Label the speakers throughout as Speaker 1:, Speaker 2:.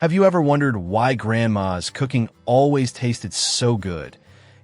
Speaker 1: Have you ever wondered why Grandma's cooking always tasted so good,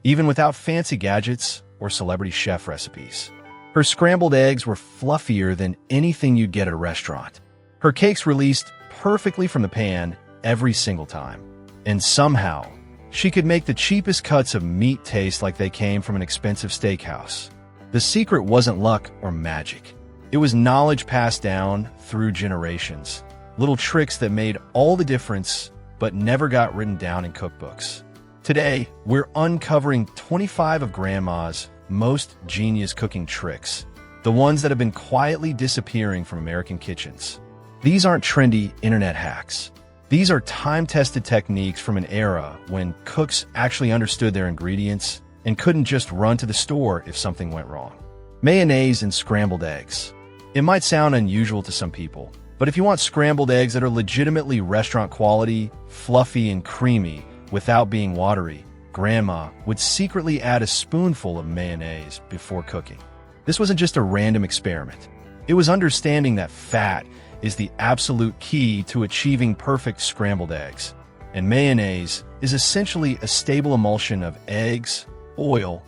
Speaker 1: even without fancy gadgets or celebrity chef recipes? Her scrambled eggs were fluffier than anything you'd get at a restaurant. Her cakes released perfectly from the pan every single time. And somehow, she could make the cheapest cuts of meat taste like they came from an expensive steakhouse. The secret wasn't luck or magic. It was knowledge passed down through generations. Little tricks that made all the difference but never got written down in cookbooks. Today, we're uncovering 25 of Grandma's most genius cooking tricks, the ones that have been quietly disappearing from American kitchens. These aren't trendy internet hacks. These are time-tested techniques from an era when cooks actually understood their ingredients and couldn't just run to the store if something went wrong. Mayonnaise and scrambled eggs. It might sound unusual to some people, but if you want scrambled eggs that are legitimately restaurant quality, fluffy and creamy without being watery, Grandma would secretly add a spoonful of mayonnaise before cooking. This wasn't just a random experiment. It was understanding that fat is the absolute key to achieving perfect scrambled eggs, and mayonnaise is essentially a stable emulsion of eggs, oil,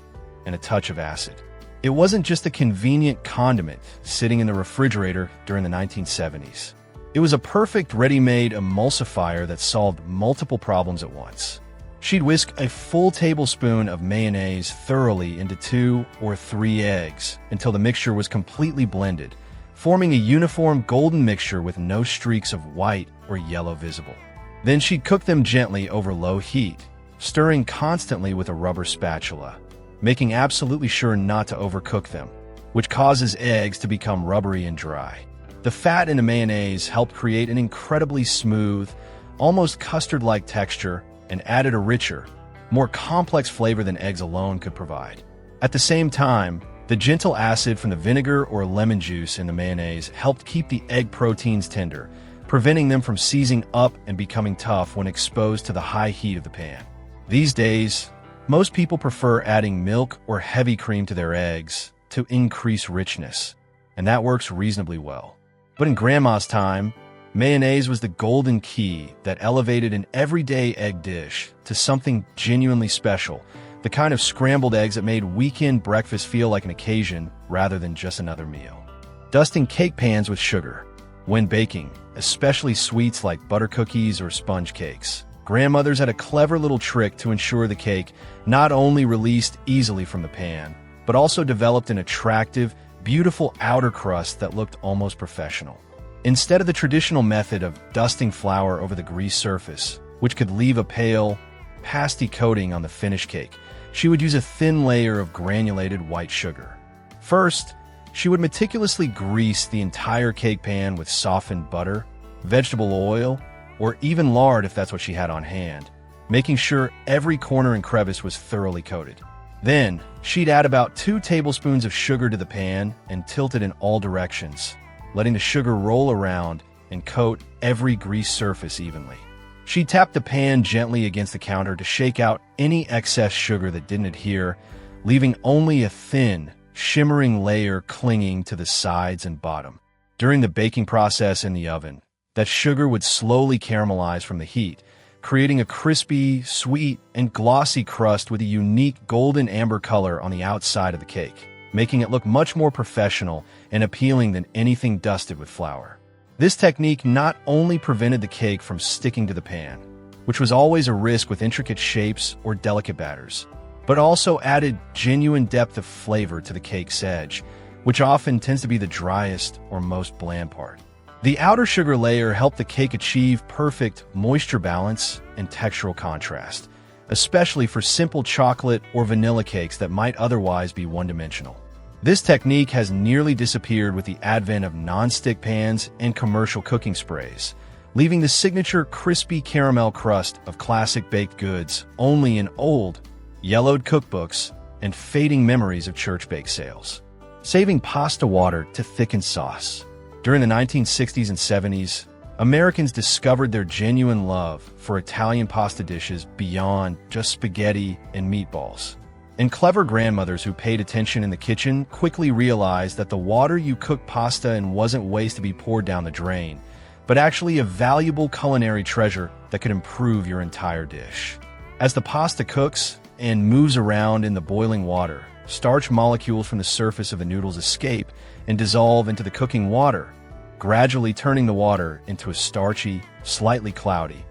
Speaker 1: and a touch of acid. It wasn't just a convenient condiment sitting in the refrigerator during the 1970s. It was a perfect ready-made emulsifier that solved multiple problems at once. She'd whisk a full tablespoon of mayonnaise thoroughly into 2 or 3 eggs until the mixture was completely blended, forming a uniform golden mixture with no streaks of white or yellow visible. Then she'd cook them gently over low heat, stirring constantly with a rubber spatula, making absolutely sure not to overcook them, which causes eggs to become rubbery and dry. The fat in the mayonnaise helped create an incredibly smooth, almost custard-like texture and added a richer, more complex flavor than eggs alone could provide. At the same time, the gentle acid from the vinegar or lemon juice in the mayonnaise helped keep the egg proteins tender, preventing them from seizing up and becoming tough when exposed to the high heat of the pan. These days, most people prefer adding milk or heavy cream to their eggs to increase richness, and that works reasonably well. But in Grandma's time, mayonnaise was the golden key that elevated an everyday egg dish to something genuinely special, the kind of scrambled eggs that made weekend breakfast feel like an occasion rather than just another meal. Dusting cake pans with sugar. When baking, especially sweets like butter cookies or sponge cakes, grandmothers had a clever little trick to ensure the cake not only released easily from the pan, but also developed an attractive, beautiful outer crust that looked almost professional. Instead of the traditional method of dusting flour over the greased surface, which could leave a pale, pasty coating on the finished cake, she would use a thin layer of granulated white sugar. First, she would meticulously grease the entire cake pan with softened butter, vegetable oil, or even lard if that's what she had on hand, making sure every corner and crevice was thoroughly coated. Then, she'd add about 2 tablespoons of sugar to the pan and tilt it in all directions, letting the sugar roll around and coat every greased surface evenly. She'd tap the pan gently against the counter to shake out any excess sugar that didn't adhere, leaving only a thin, shimmering layer clinging to the sides and bottom. During the baking process in the oven, that sugar would slowly caramelize from the heat, creating a crispy, sweet, and glossy crust with a unique golden amber color on the outside of the cake, making it look much more professional and appealing than anything dusted with flour. This technique not only prevented the cake from sticking to the pan, which was always a risk with intricate shapes or delicate batters, but also added genuine depth of flavor to the cake's edge, which often tends to be the driest or most bland part. The outer sugar layer helped the cake achieve perfect moisture balance and textural contrast, especially for simple chocolate or vanilla cakes that might otherwise be one-dimensional. This technique has nearly disappeared with the advent of non-stick pans and commercial cooking sprays, leaving the signature crispy caramel crust of classic baked goods only in old, yellowed cookbooks and fading memories of church bake sales. Saving pasta water to thicken sauce. During the 1960s and 70s, Americans discovered their genuine love for Italian pasta dishes beyond just spaghetti and meatballs. And clever grandmothers who paid attention in the kitchen quickly realized that the water you cooked pasta in wasn't waste to be poured down the drain, but actually a valuable culinary treasure that could improve your entire dish. As the pasta cooks and moves around in the boiling water, starch molecules from the surface of the noodles escape and dissolve into the cooking water, gradually turning the water into a starchy, slightly cloudy,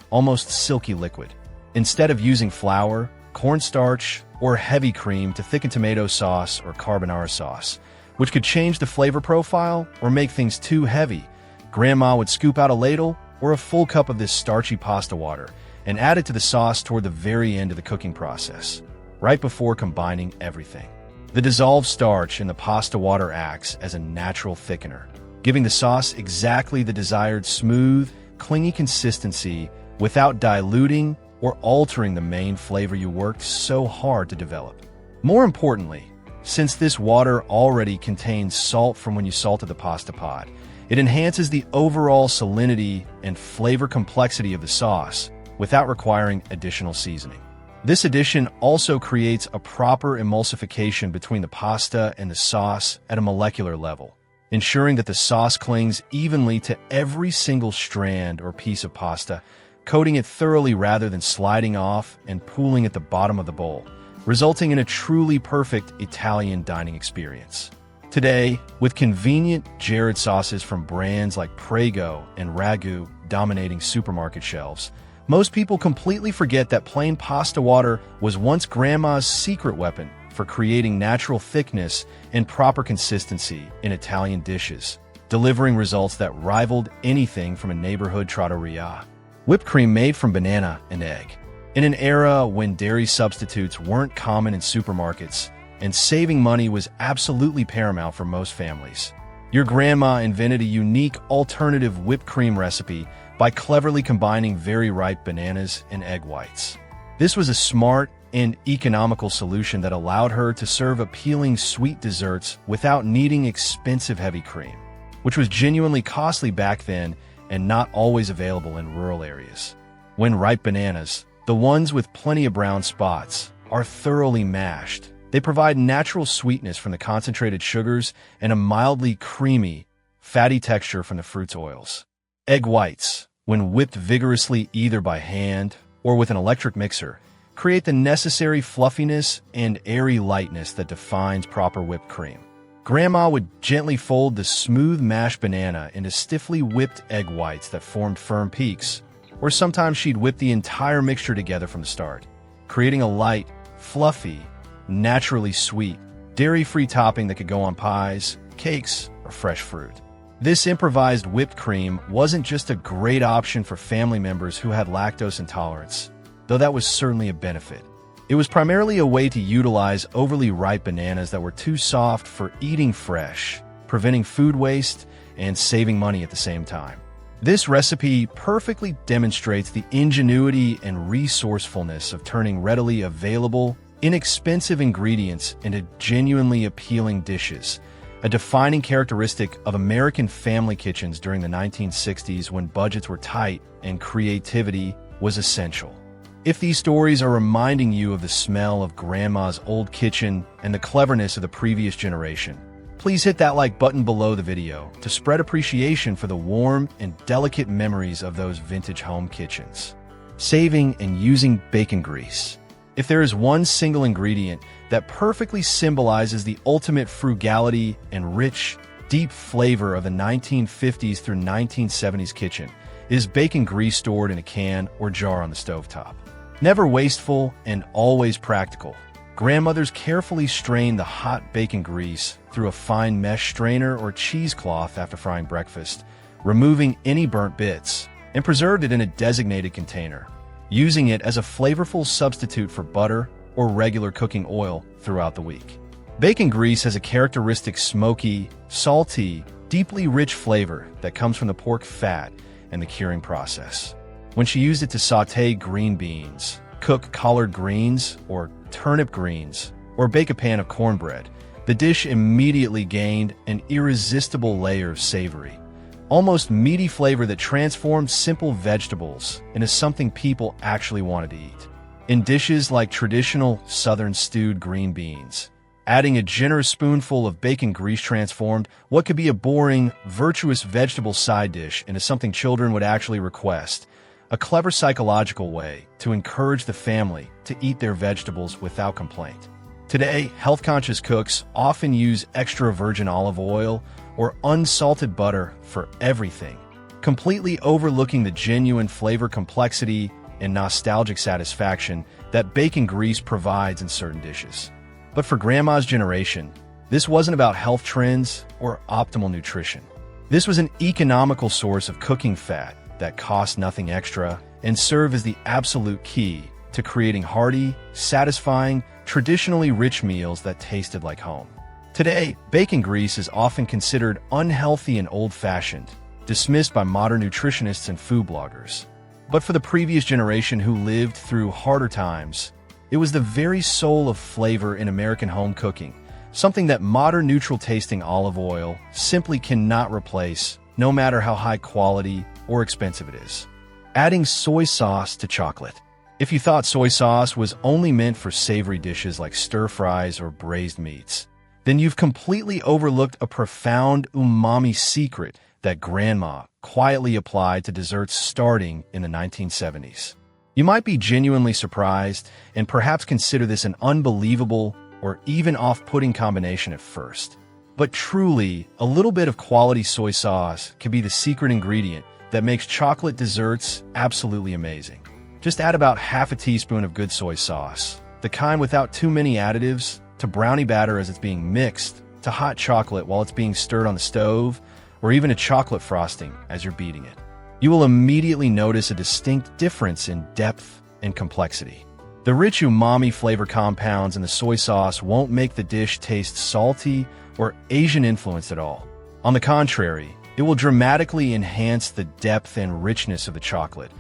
Speaker 1: almost silky liquid. Instead of using flour, cornstarch, or heavy cream to thicken tomato sauce or carbonara sauce, which could change the flavor profile or make things too heavy, Grandma would scoop out a ladle or a full cup of this starchy pasta water and add it to the sauce toward the very end of the cooking process, right before combining everything. The dissolved starch in the pasta water acts as a natural thickener, giving the sauce exactly the desired smooth, clingy consistency without diluting or altering the main flavor you worked so hard to develop. More importantly, since this water already contains salt from when you salted the pasta pod, it enhances the overall salinity and flavor complexity of the sauce without requiring additional seasoning. This addition also creates a proper emulsification between the pasta and the sauce at a molecular level, ensuring that the sauce clings evenly to every single strand or piece of pasta, coating it thoroughly rather than sliding off and pooling at the bottom of the bowl, resulting in a truly perfect Italian dining experience. Today, with convenient jarred sauces from brands like Prego and Ragu dominating supermarket shelves, most people completely forget that plain pasta water was once Grandma's secret weapon for creating natural thickness and proper consistency in Italian dishes, delivering results that rivaled anything from a neighborhood trattoria. Whipped cream made from banana and egg. In an era when dairy substitutes weren't common in supermarkets and saving money was absolutely paramount for most families, your grandma invented a unique alternative whipped cream recipe by cleverly combining very ripe bananas and egg whites. This was a smart and economical solution that allowed her to serve appealing sweet desserts without needing expensive heavy cream, which was genuinely costly back then and not always available in rural areas. When ripe bananas, the ones with plenty of brown spots, are thoroughly mashed, they provide natural sweetness from the concentrated sugars and a mildly creamy, fatty texture from the fruit's oils. Egg whites, when whipped vigorously either by hand or with an electric mixer, create the necessary fluffiness and airy lightness that defines proper whipped cream. Grandma would gently fold the smooth mashed banana into stiffly whipped egg whites that formed firm peaks, or sometimes she'd whip the entire mixture together from the start, creating a light, fluffy, naturally sweet, dairy-free topping that could go on pies, cakes, or fresh fruit. This improvised whipped cream wasn't just a great option for family members who had lactose intolerance, though that was certainly a benefit. It was primarily a way to utilize overly ripe bananas that were too soft for eating fresh, preventing food waste and saving money at the same time. This recipe perfectly demonstrates the ingenuity and resourcefulness of turning readily available, inexpensive ingredients into genuinely appealing dishes, a defining characteristic of American family kitchens during the 1960s when budgets were tight and creativity was essential. If these stories are reminding you of the smell of Grandma's old kitchen and the cleverness of the previous generation, please hit that like button below the video to spread appreciation for the warm and delicate memories of those vintage home kitchens. Saving and using bacon grease. If there is one single ingredient that perfectly symbolizes the ultimate frugality and rich, deep flavor of the 1950s through 1970s kitchen, it is bacon grease stored in a can or jar on the stovetop. Never wasteful and always practical, grandmothers carefully strained the hot bacon grease through a fine mesh strainer or cheesecloth after frying breakfast, removing any burnt bits, and preserved it in a designated container, using it as a flavorful substitute for butter or regular cooking oil throughout the week. Bacon grease has a characteristic smoky, salty, deeply rich flavor that comes from the pork fat and the curing process. When she used it to sauté green beans, cook collard greens or turnip greens, or bake a pan of cornbread, the dish immediately gained an irresistible layer of savory, almost meaty flavor that transformed simple vegetables into something people actually wanted to eat. In dishes like traditional Southern stewed green beans, Adding a generous spoonful of bacon grease transformed what could be a boring, virtuous vegetable side dish into something children would actually request. A clever psychological way to encourage the family to eat their vegetables without complaint. Today, health-conscious cooks often use extra virgin olive oil or unsalted butter for everything, completely overlooking the genuine flavor complexity and nostalgic satisfaction that bacon grease provides in certain dishes. But for Grandma's generation, this wasn't about health trends or optimal nutrition. This was an economical source of cooking fat that cost nothing extra and served as the absolute key to creating hearty, satisfying, traditionally rich meals that tasted like home. Today, bacon grease is often considered unhealthy and old-fashioned, dismissed by modern nutritionists and food bloggers. But for the previous generation who lived through harder times, it was the very soul of flavor in American home cooking, something that modern neutral-tasting olive oil simply cannot replace, no matter how high quality or expensive it is. Adding soy sauce to chocolate. If you thought soy sauce was only meant for savory dishes like stir-fries or braised meats, then you've completely overlooked a profound umami secret that Grandma quietly applied to desserts starting in the 1970s. You might be genuinely surprised and perhaps consider this an unbelievable or even off-putting combination at first. But truly, a little bit of quality soy sauce can be the secret ingredient that makes chocolate desserts absolutely amazing. Just add about half a teaspoon of good soy sauce, the kind without too many additives, to brownie batter as it's being mixed, to hot chocolate while it's being stirred on the stove, or even to chocolate frosting as you're beating it. You will immediately notice a distinct difference in depth and complexity. The rich umami flavor compounds in the soy sauce won't make the dish taste salty or Asian-influenced at all. On the contrary, it will dramatically enhance the depth and richness of the chocolate,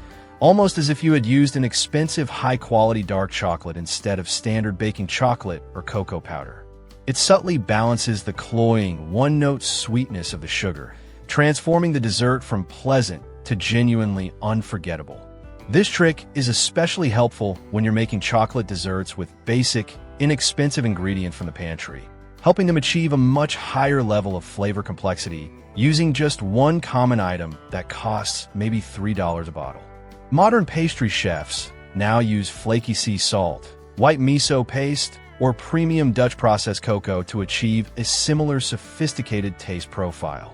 Speaker 1: almost as if you had used an expensive, high-quality dark chocolate instead of standard baking chocolate or cocoa powder. It subtly balances the cloying, one-note sweetness of the sugar, transforming the dessert from pleasant to genuinely unforgettable. This trick is especially helpful when you're making chocolate desserts with basic, inexpensive ingredients from the pantry, helping them achieve a much higher level of flavor complexity using just one common item that costs maybe $3 a bottle. Modern pastry chefs now use flaky sea salt, white miso paste, or premium Dutch processed cocoa to achieve a similar sophisticated taste profile.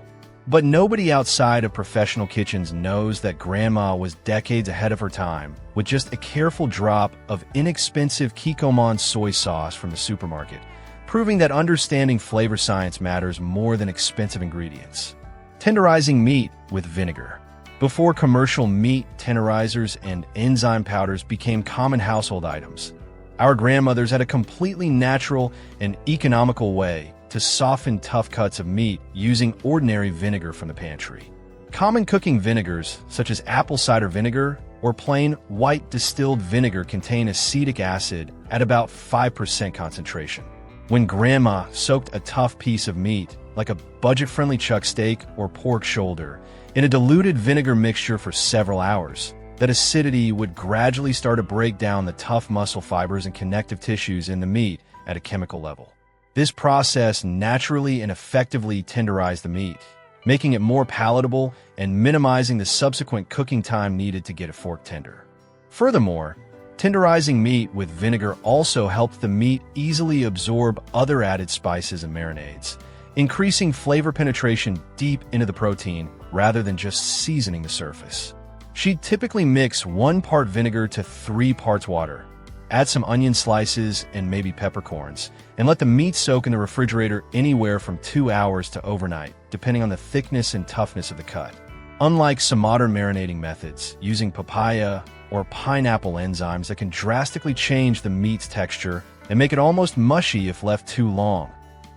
Speaker 1: But nobody outside of professional kitchens knows that Grandma was decades ahead of her time with just a careful drop of inexpensive Kikkoman soy sauce from the supermarket, proving that understanding flavor science matters more than expensive ingredients. Tenderizing meat with vinegar. Before commercial meat tenderizers and enzyme powders became common household items, our grandmothers had a completely natural and economical way to soften tough cuts of meat using ordinary vinegar from the pantry. Common cooking vinegars, such as apple cider vinegar or plain white distilled vinegar, contain acetic acid at about 5% concentration. When Grandma soaked a tough piece of meat, like a budget-friendly chuck steak or pork shoulder, in a diluted vinegar mixture for several hours, that acidity would gradually start to break down the tough muscle fibers and connective tissues in the meat at a chemical level. This process naturally and effectively tenderized the meat, making it more palatable and minimizing the subsequent cooking time needed to get it fork tender. Furthermore, tenderizing meat with vinegar also helped the meat easily absorb other added spices and marinades, increasing flavor penetration deep into the protein rather than just seasoning the surface. She'd typically mix 1 part vinegar to 3 parts water, add some onion slices and maybe peppercorns, and let the meat soak in the refrigerator anywhere from 2 hours to overnight, depending on the thickness and toughness of the cut. Unlike some modern marinating methods, using papaya or pineapple enzymes that can drastically change the meat's texture and make it almost mushy if left too long,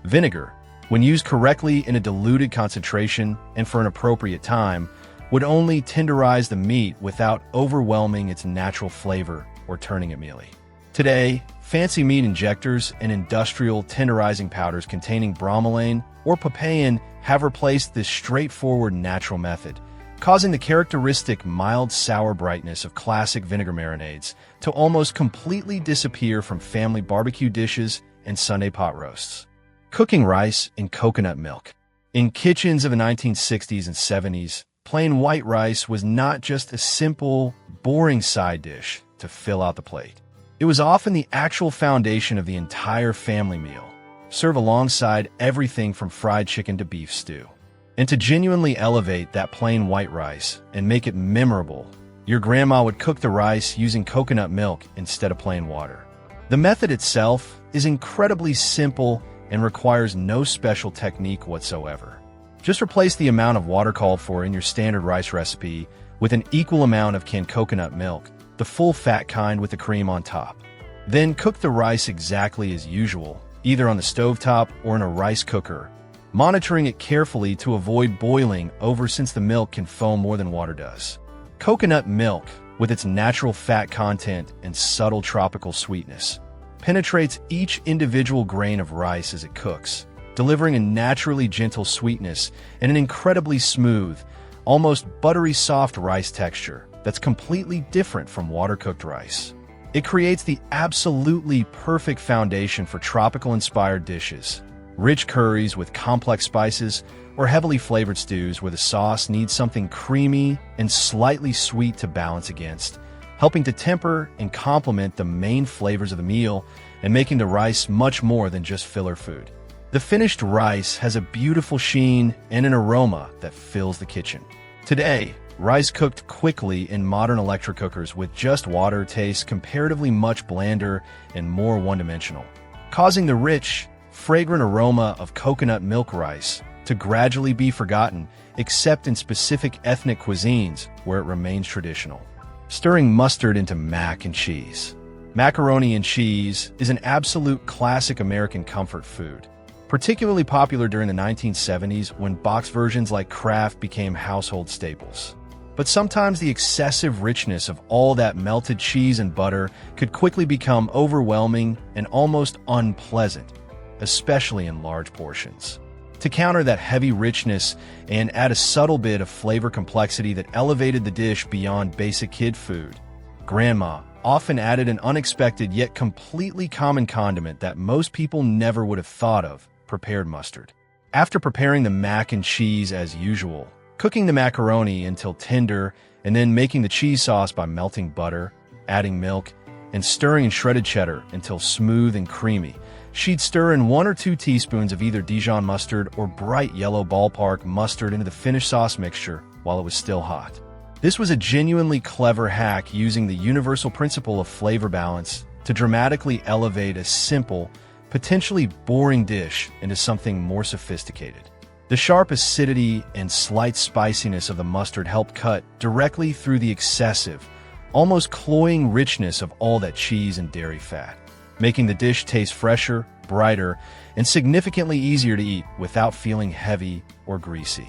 Speaker 1: vinegar, when used correctly in a diluted concentration and for an appropriate time, would only tenderize the meat without overwhelming its natural flavor or turning it mealy. Today, fancy meat injectors and industrial tenderizing powders containing bromelain or papain have replaced this straightforward natural method, causing the characteristic mild sour brightness of classic vinegar marinades to almost completely disappear from family barbecue dishes and Sunday pot roasts. Cooking rice in coconut milk. In kitchens of the 1960s and 70s, plain white rice was not just a simple, boring side dish to fill out the plate. It was often the actual foundation of the entire family meal, served alongside everything from fried chicken to beef stew. And to genuinely elevate that plain white rice and make it memorable, your grandma would cook the rice using coconut milk instead of plain water. The method itself is incredibly simple and requires no special technique whatsoever. Just replace the amount of water called for in your standard rice recipe with an equal amount of canned coconut milk, the full fat kind with the cream on top. Then cook the rice exactly as usual, either on the stovetop or in a rice cooker, monitoring it carefully to avoid boiling over since the milk can foam more than water does. Coconut milk, with its natural fat content and subtle tropical sweetness, penetrates each individual grain of rice as it cooks, delivering a naturally gentle sweetness and an incredibly smooth, almost buttery soft rice texture that's completely different from water-cooked rice. It creates the absolutely perfect foundation for tropical-inspired dishes, rich curries with complex spices, or heavily flavored stews where the sauce needs something creamy and slightly sweet to balance against, helping to temper and complement the main flavors of the meal and making the rice much more than just filler food. The finished rice has a beautiful sheen and an aroma that fills the kitchen. Today, rice cooked quickly in modern electric cookers with just water tastes comparatively much blander and more one-dimensional, causing the rich, fragrant aroma of coconut milk rice to gradually be forgotten, except in specific ethnic cuisines where it remains traditional. Stirring mustard into mac and cheese. Macaroni and cheese is an absolute classic American comfort food, particularly popular during the 1970s when box versions like Kraft became household staples. But sometimes the excessive richness of all that melted cheese and butter could quickly become overwhelming and almost unpleasant, especially in large portions. To counter that heavy richness and add a subtle bit of flavor complexity that elevated the dish beyond basic kid food, Grandma often added an unexpected yet completely common condiment that most people never would have thought of: prepared mustard. After preparing the mac and cheese as usual, cooking the macaroni until tender, and then making the cheese sauce by melting butter, adding milk, and stirring in shredded cheddar until smooth and creamy, she'd stir in 1 or 2 teaspoons of either Dijon mustard or bright yellow ballpark mustard into the finished sauce mixture while it was still hot. This was a genuinely clever hack using the universal principle of flavor balance to dramatically elevate a simple, potentially boring dish into something more sophisticated. The sharp acidity and slight spiciness of the mustard helped cut directly through the excessive, almost cloying richness of all that cheese and dairy fat, making the dish taste fresher, brighter, and significantly easier to eat without feeling heavy or greasy.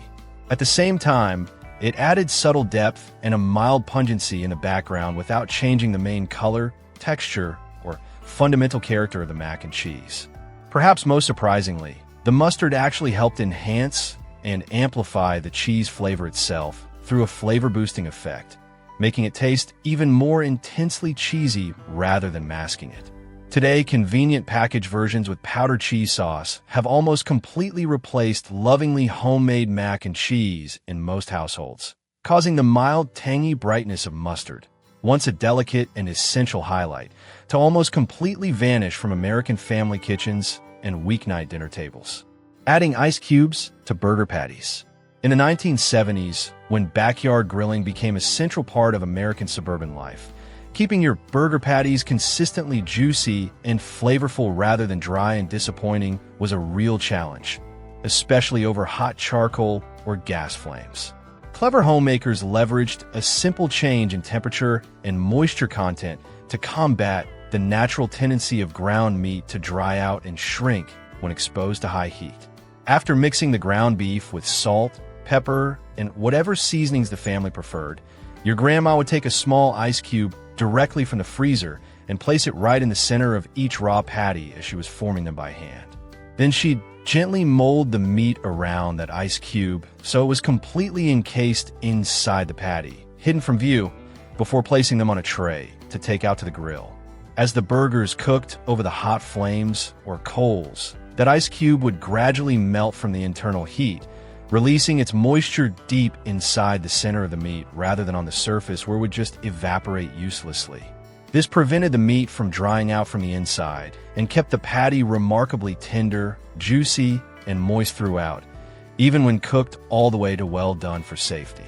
Speaker 1: At the same time, it added subtle depth and a mild pungency in the background without changing the main color, texture, or fundamental character of the mac and cheese. Perhaps most surprisingly, the mustard actually helped enhance and amplify the cheese flavor itself through a flavor-boosting effect, making it taste even more intensely cheesy rather than masking it. Today, convenient packaged versions with powdered cheese sauce have almost completely replaced lovingly homemade mac and cheese in most households, causing the mild, tangy brightness of mustard, once a delicate and essential highlight, to almost completely vanish from American family kitchens and weeknight dinner tables. Adding ice cubes to burger patties. In the 1970s, when backyard grilling became a central part of American suburban life, keeping your burger patties consistently juicy and flavorful rather than dry and disappointing was a real challenge, especially over hot charcoal or gas flames. Clever homemakers leveraged a simple change in temperature and moisture content to combat the natural tendency of ground meat to dry out and shrink when exposed to high heat. After mixing the ground beef with salt, pepper, and whatever seasonings the family preferred, your grandma would take a small ice cube directly from the freezer and place it right in the center of each raw patty as she was forming them by hand. Then she'd gently mold the meat around that ice cube so it was completely encased inside the patty, hidden from view, before placing them on a tray to take out to the grill. As the burgers cooked over the hot flames or coals, that ice cube would gradually melt from the internal heat, releasing its moisture deep inside the center of the meat rather than on the surface where it would just evaporate uselessly. This prevented the meat from drying out from the inside and kept the patty remarkably tender, juicy, and moist throughout, even when cooked all the way to well done for safety.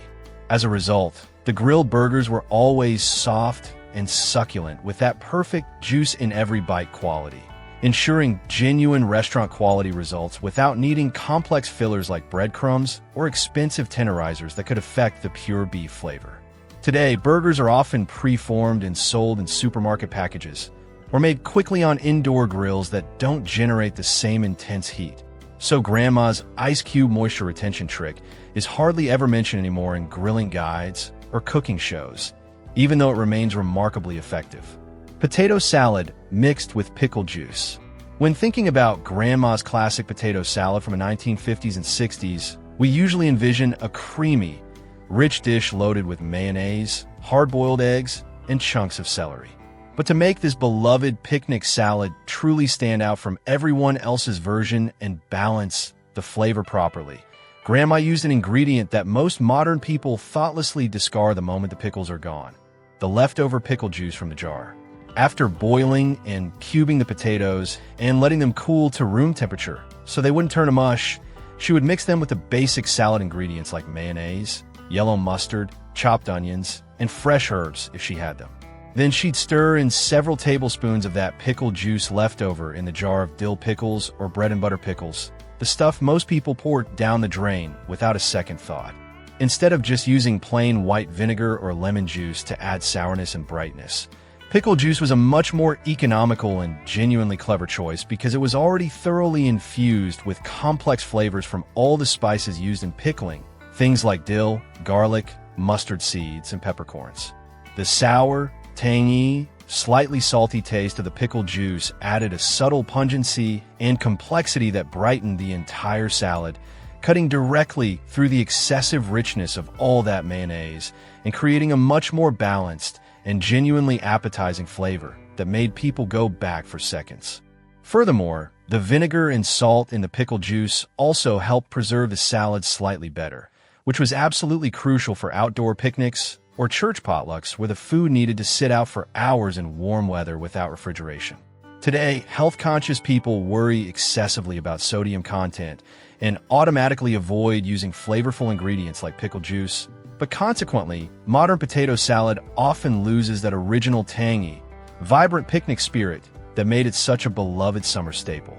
Speaker 1: As a result, the grilled burgers were always soft and succulent with that perfect juice in every bite quality, ensuring genuine restaurant quality results without needing complex fillers like breadcrumbs or expensive tenderizers that could affect the pure beef flavor. Today, burgers are often pre-formed and sold in supermarket packages, or made quickly on indoor grills that don't generate the same intense heat. So Grandma's ice cube moisture retention trick is hardly ever mentioned anymore in grilling guides or cooking shows, even though it remains remarkably effective. Potato salad mixed with pickle juice. When thinking about Grandma's classic potato salad from the 1950s and 60s, we usually envision a creamy, rich dish loaded with mayonnaise, hard-boiled eggs, and chunks of celery. But to make this beloved picnic salad truly stand out from everyone else's version and balance the flavor properly, Grandma used an ingredient that most modern people thoughtlessly discard the moment the pickles are gone: the leftover pickle juice from the jar. After boiling and cubing the potatoes and letting them cool to room temperature so they wouldn't turn to mush, she would mix them with the basic salad ingredients like mayonnaise, yellow mustard, chopped onions, and fresh herbs if she had them. Then she'd stir in several tablespoons of that pickle juice left over in the jar of dill pickles or bread and butter pickles, the stuff most people pour down the drain without a second thought. Instead of just using plain white vinegar or lemon juice to add sourness and brightness, pickle juice was a much more economical and genuinely clever choice because it was already thoroughly infused with complex flavors from all the spices used in pickling, things like dill, garlic, mustard seeds, and peppercorns. The sour, tangy, slightly salty taste of the pickle juice added a subtle pungency and complexity that brightened the entire salad, cutting directly through the excessive richness of all that mayonnaise and creating a much more balanced and genuinely appetizing flavor that made people go back for seconds. Furthermore, the vinegar and salt in the pickle juice also helped preserve the salad slightly better, which was absolutely crucial for outdoor picnics or church potlucks where the food needed to sit out for hours in warm weather without refrigeration. Today, health-conscious people worry excessively about sodium content and automatically avoid using flavorful ingredients like pickle juice, but consequently, modern potato salad often loses that original tangy, vibrant picnic spirit that made it such a beloved summer staple.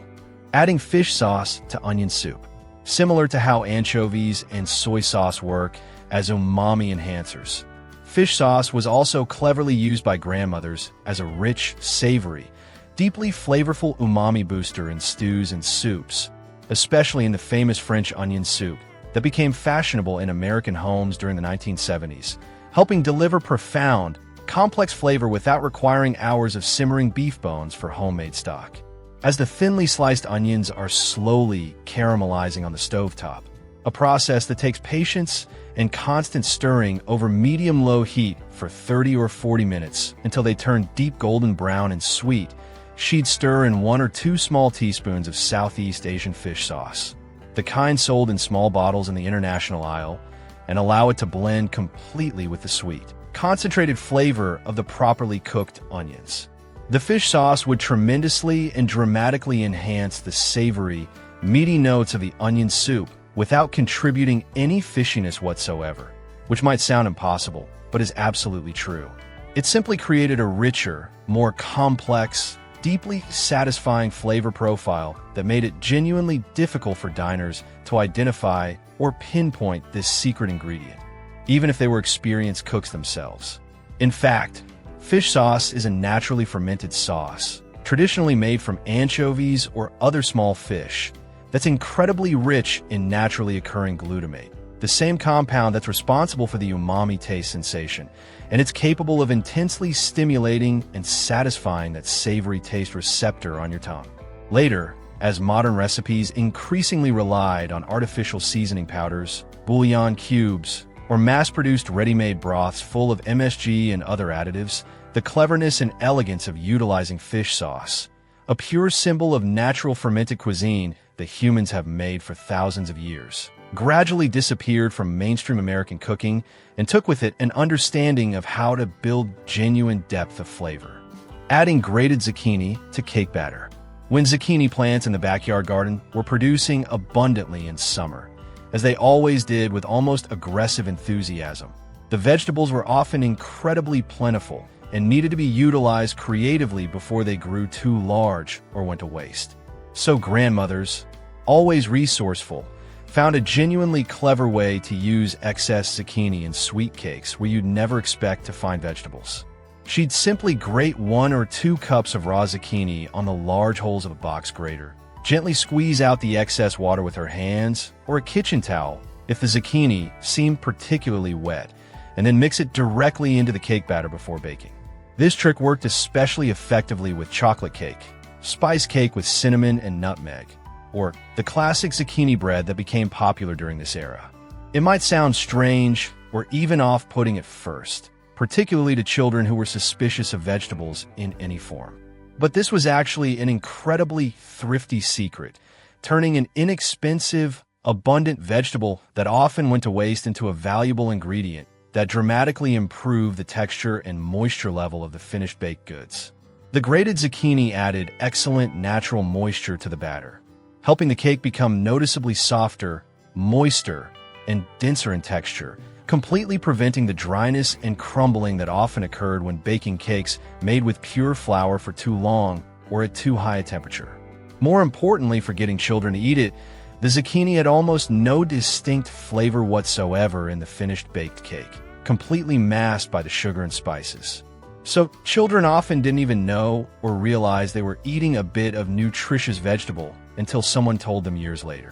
Speaker 1: Adding fish sauce to onion soup. Similar to how anchovies and soy sauce work as umami enhancers, fish sauce was also cleverly used by grandmothers as a rich, savory, deeply flavorful umami booster in stews and soups, especially in the famous French onion soup that became fashionable in American homes during the 1970s, helping deliver profound, complex flavor without requiring hours of simmering beef bones for homemade stock. As the thinly sliced onions are slowly caramelizing on the stovetop, a process that takes patience and constant stirring over medium-low heat for 30 or 40 minutes until they turn deep golden brown and sweet, she'd stir in 1 or 2 small teaspoons of Southeast Asian fish sauce, the kind sold in small bottles in the international aisle, and allow it to blend completely with the sweet, concentrated flavor of the properly cooked onions. The fish sauce would tremendously and dramatically enhance the savory, meaty notes of the onion soup without contributing any fishiness whatsoever, which might sound impossible, but is absolutely true. It simply created a richer, more complex, deeply satisfying flavor profile that made it genuinely difficult for diners to identify or pinpoint this secret ingredient, even if they were experienced cooks themselves. In fact, fish sauce is a naturally fermented sauce, traditionally made from anchovies or other small fish, that's incredibly rich in naturally occurring glutamate, the same compound that's responsible for the umami taste sensation, and it's capable of intensely stimulating and satisfying that savory taste receptor on your tongue. Later, as modern recipes increasingly relied on artificial seasoning powders, bouillon cubes, or mass-produced ready-made broths full of MSG and other additives, the cleverness and elegance of utilizing fish sauce, a pure symbol of natural fermented cuisine that humans have made for thousands of years, gradually disappeared from mainstream American cooking and took with it an understanding of how to build genuine depth of flavor. Adding grated zucchini to cake batter. When zucchini plants in the backyard garden were producing abundantly in summer, as they always did with almost aggressive enthusiasm, the vegetables were often incredibly plentiful and needed to be utilized creatively before they grew too large or went to waste. So grandmothers, always resourceful, found a genuinely clever way to use excess zucchini in sweet cakes where you'd never expect to find vegetables. She'd simply grate 1 or 2 cups of raw zucchini on the large holes of a box grater, gently squeeze out the excess water with her hands or a kitchen towel if the zucchini seemed particularly wet, and then mix it directly into the cake batter before baking. This trick worked especially effectively with chocolate cake, spice cake with cinnamon and nutmeg, or the classic zucchini bread that became popular during this era. It might sound strange or even off-putting at first, particularly to children who were suspicious of vegetables in any form. But this was actually an incredibly thrifty secret, turning an inexpensive, abundant vegetable that often went to waste into a valuable ingredient that dramatically improved the texture and moisture level of the finished baked goods. The grated zucchini added excellent natural moisture to the batter, helping the cake become noticeably softer, moister, and denser in texture, completely preventing the dryness and crumbling that often occurred when baking cakes made with pure flour for too long or at too high a temperature. More importantly for getting children to eat it, the zucchini had almost no distinct flavor whatsoever in the finished baked cake, completely masked by the sugar and spices. So children often didn't even know or realize they were eating a bit of nutritious vegetable until someone told them years later.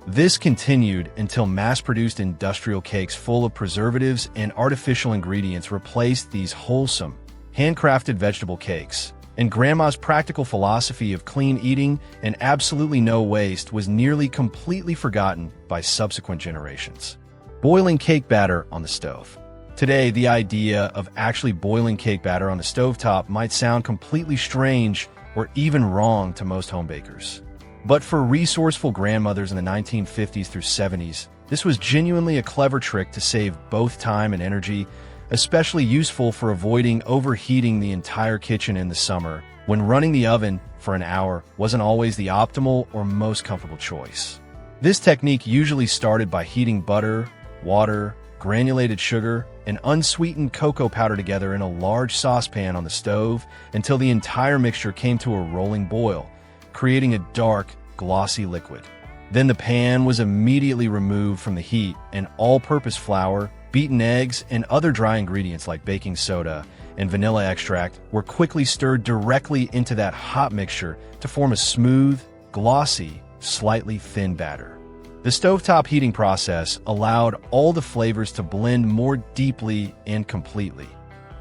Speaker 1: This continued until mass-produced industrial cakes full of preservatives and artificial ingredients replaced these wholesome, handcrafted vegetable cakes, and Grandma's practical philosophy of clean eating and absolutely no waste was nearly completely forgotten by subsequent generations. Boiling cake batter on the stove. Today, the idea of actually boiling cake batter on the stovetop might sound completely strange or even wrong to most home bakers. But for resourceful grandmothers in the 1950s through 70s, this was genuinely a clever trick to save both time and energy, especially useful for avoiding overheating the entire kitchen in the summer, when running the oven for an hour wasn't always the optimal or most comfortable choice. This technique usually started by heating butter, water, granulated sugar, and unsweetened cocoa powder together in a large saucepan on the stove until the entire mixture came to a rolling boil, creating a dark, glossy liquid. Then the pan was immediately removed from the heat, and all-purpose flour, beaten eggs, and other dry ingredients like baking soda and vanilla extract were quickly stirred directly into that hot mixture to form a smooth, glossy, slightly thin batter. The stovetop heating process allowed all the flavors to blend more deeply and completely,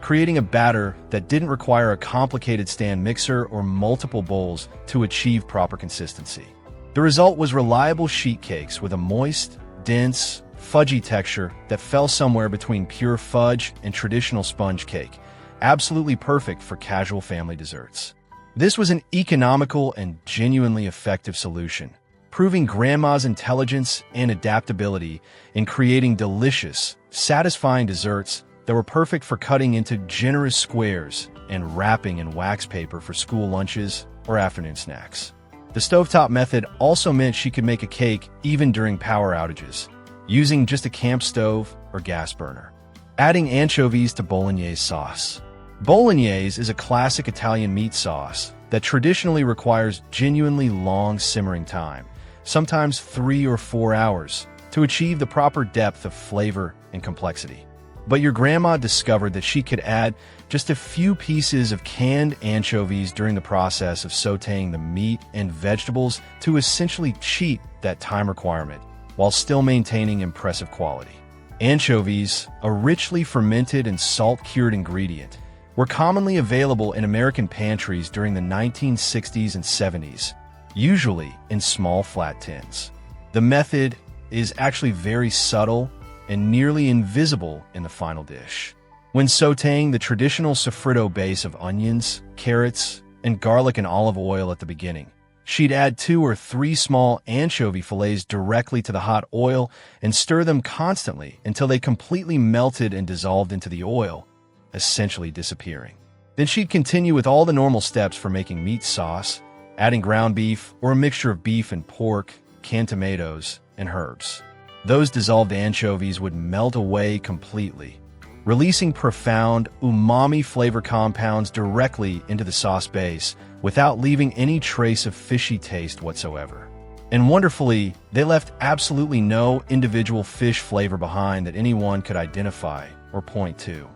Speaker 1: creating a batter that didn't require a complicated stand mixer or multiple bowls to achieve proper consistency. The result was reliable sheet cakes with a moist, dense, fudgy texture that fell somewhere between pure fudge and traditional sponge cake, absolutely perfect for casual family desserts. This was an economical and genuinely effective solution, proving Grandma's intelligence and adaptability in creating delicious, satisfying desserts that were perfect for cutting into generous squares and wrapping in wax paper for school lunches or afternoon snacks. The stovetop method also meant she could make a cake even during power outages, using just a camp stove or gas burner. Adding anchovies to Bolognese sauce. Bolognese is a classic Italian meat sauce that traditionally requires genuinely long simmering time, sometimes 3 or 4 hours, to achieve the proper depth of flavor and complexity. But your grandma discovered that she could add just a few pieces of canned anchovies during the process of sautéing the meat and vegetables to essentially cheat that time requirement, while still maintaining impressive quality. Anchovies, a richly fermented and salt-cured ingredient, were commonly available in American pantries during the 1960s and 70s, usually in small flat tins. The method is actually very subtle and nearly invisible in the final dish. When sautéing, the traditional sofrito base of onions, carrots, and garlic and olive oil at the beginning, she'd add 2 or 3 small anchovy fillets directly to the hot oil and stir them constantly until they completely melted and dissolved into the oil, essentially disappearing. Then she'd continue with all the normal steps for making meat sauce, adding ground beef or a mixture of beef and pork, canned tomatoes, and herbs. Those dissolved anchovies would melt away completely, releasing profound umami flavor compounds directly into the sauce base without leaving any trace of fishy taste whatsoever. And wonderfully, they left absolutely no individual fish flavor behind that anyone could identify or point to.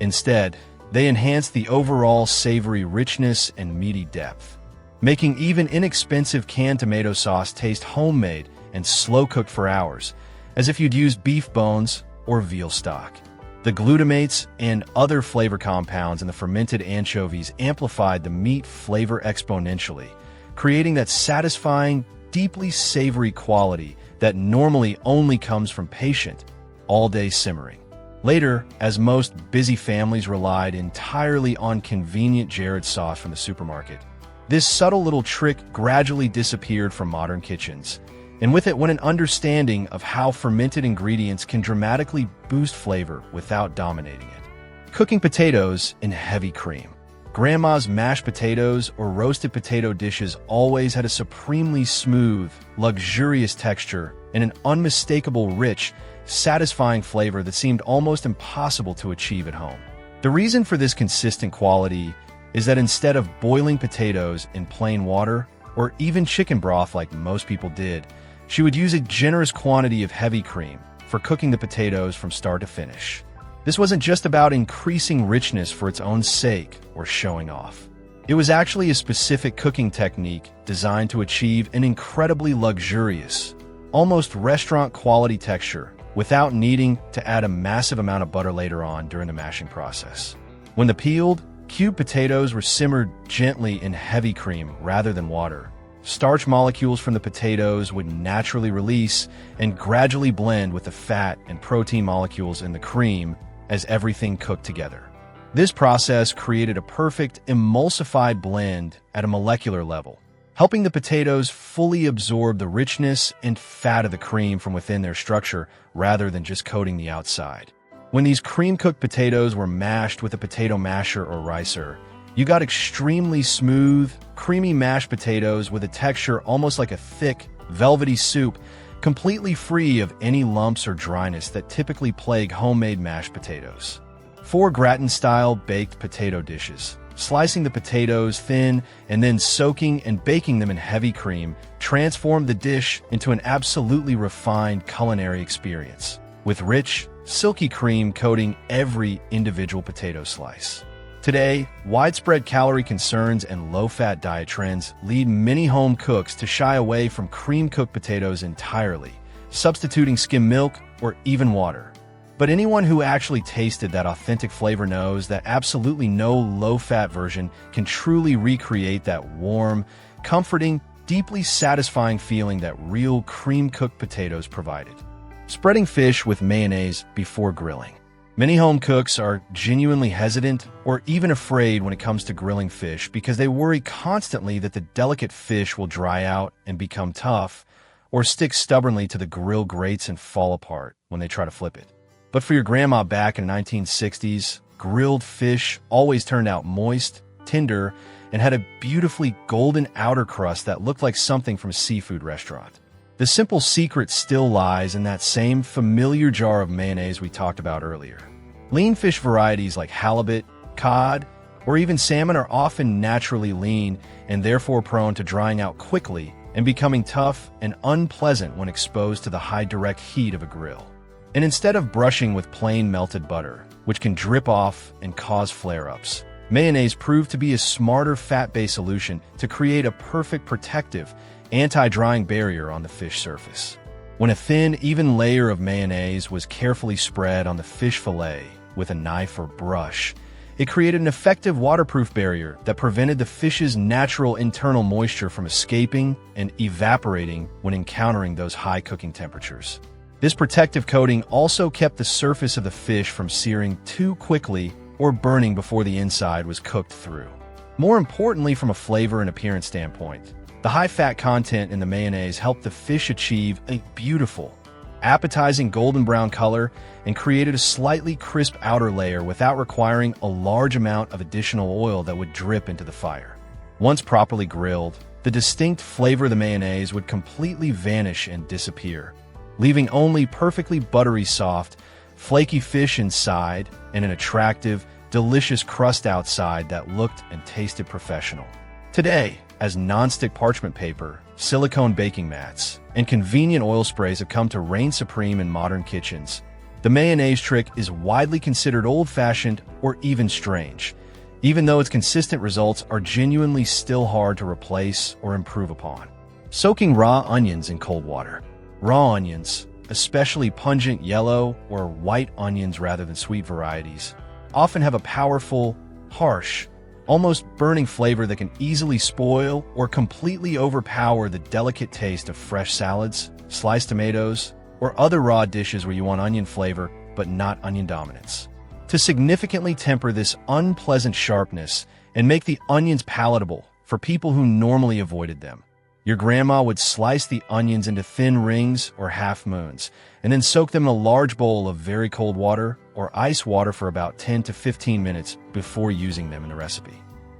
Speaker 1: Instead, they enhanced the overall savory richness and meaty depth, making even inexpensive canned tomato sauce taste homemade and slow-cooked for hours, as if you'd used beef bones or veal stock. The glutamates and other flavor compounds in the fermented anchovies amplified the meat flavor exponentially, creating that satisfying, deeply savory quality that normally only comes from patient, all-day simmering. Later, as most busy families relied entirely on convenient Jared sauce from the supermarket, this subtle little trick gradually disappeared from modern kitchens, and with it went an understanding of how fermented ingredients can dramatically boost flavor without dominating it. Cooking potatoes in heavy cream. Grandma's mashed potatoes or roasted potato dishes always had a supremely smooth, luxurious texture and an unmistakable rich, satisfying flavor that seemed almost impossible to achieve at home. The reason for this consistent quality is that instead of boiling potatoes in plain water or even chicken broth like most people did, she would use a generous quantity of heavy cream for cooking the potatoes from start to finish. This wasn't just about increasing richness for its own sake or showing off. It was actually a specific cooking technique designed to achieve an incredibly luxurious, almost restaurant-quality texture without needing to add a massive amount of butter later on during the mashing process. When the peeled, cubed potatoes were simmered gently in heavy cream rather than water, starch molecules from the potatoes would naturally release and gradually blend with the fat and protein molecules in the cream as everything cooked together. This process created a perfect emulsified blend at a molecular level, helping the potatoes fully absorb the richness and fat of the cream from within their structure rather than just coating the outside. When these cream-cooked potatoes were mashed with a potato masher or ricer, you got extremely smooth, creamy mashed potatoes with a texture almost like a thick, velvety soup, completely free of any lumps or dryness that typically plague homemade mashed potatoes. 4 gratin-style baked potato dishes. Slicing the potatoes thin and then soaking and baking them in heavy cream transformed the dish into an absolutely refined culinary experience, with rich, silky cream coating every individual potato slice. Today, widespread calorie concerns and low-fat diet trends lead many home cooks to shy away from cream-cooked potatoes entirely, substituting skim milk or even water. But anyone who actually tasted that authentic flavor knows that absolutely no low-fat version can truly recreate that warm, comforting, deeply satisfying feeling that real cream-cooked potatoes provided. Spreading fish with mayonnaise before grilling. Many home cooks are genuinely hesitant or even afraid when it comes to grilling fish because they worry constantly that the delicate fish will dry out and become tough or stick stubbornly to the grill grates and fall apart when they try to flip it. But for your grandma back in the 1960s, grilled fish always turned out moist, tender, and had a beautifully golden outer crust that looked like something from a seafood restaurant. The simple secret still lies in that same familiar jar of mayonnaise we talked about earlier. Lean fish varieties like halibut, cod, or even salmon are often naturally lean and therefore prone to drying out quickly and becoming tough and unpleasant when exposed to the high direct heat of a grill. And instead of brushing with plain melted butter, which can drip off and cause flare-ups, mayonnaise proved to be a smarter fat-based solution to create a perfect protective, anti-drying barrier on the fish surface. When a thin, even layer of mayonnaise was carefully spread on the fish fillet with a knife or brush, it created an effective waterproof barrier that prevented the fish's natural internal moisture from escaping and evaporating when encountering those high cooking temperatures. This protective coating also kept the surface of the fish from searing too quickly or burning before the inside was cooked through. More importantly, from a flavor and appearance standpoint, the high fat content in the mayonnaise helped the fish achieve a beautiful, appetizing golden brown color and created a slightly crisp outer layer without requiring a large amount of additional oil that would drip into the fire. Once properly grilled, the distinct flavor of the mayonnaise would completely vanish and disappear, leaving only perfectly buttery soft, flaky fish inside and an attractive, delicious crust outside that looked and tasted professional. Today, as nonstick parchment paper, silicone baking mats, and convenient oil sprays have come to reign supreme in modern kitchens, the mayonnaise trick is widely considered old-fashioned or even strange, even though its consistent results are genuinely still hard to replace or improve upon. Soaking raw onions in cold water. Raw onions, especially pungent yellow or white onions rather than sweet varieties, often have a powerful, harsh, almost burning flavor that can easily spoil or completely overpower the delicate taste of fresh salads, sliced tomatoes, or other raw dishes where you want onion flavor but not onion dominance. To significantly temper this unpleasant sharpness and make the onions palatable for people who normally avoided them, your grandma would slice the onions into thin rings or half moons, and then soak them in a large bowl of very cold water or ice water for about 10 to 15 minutes before using them in the recipe.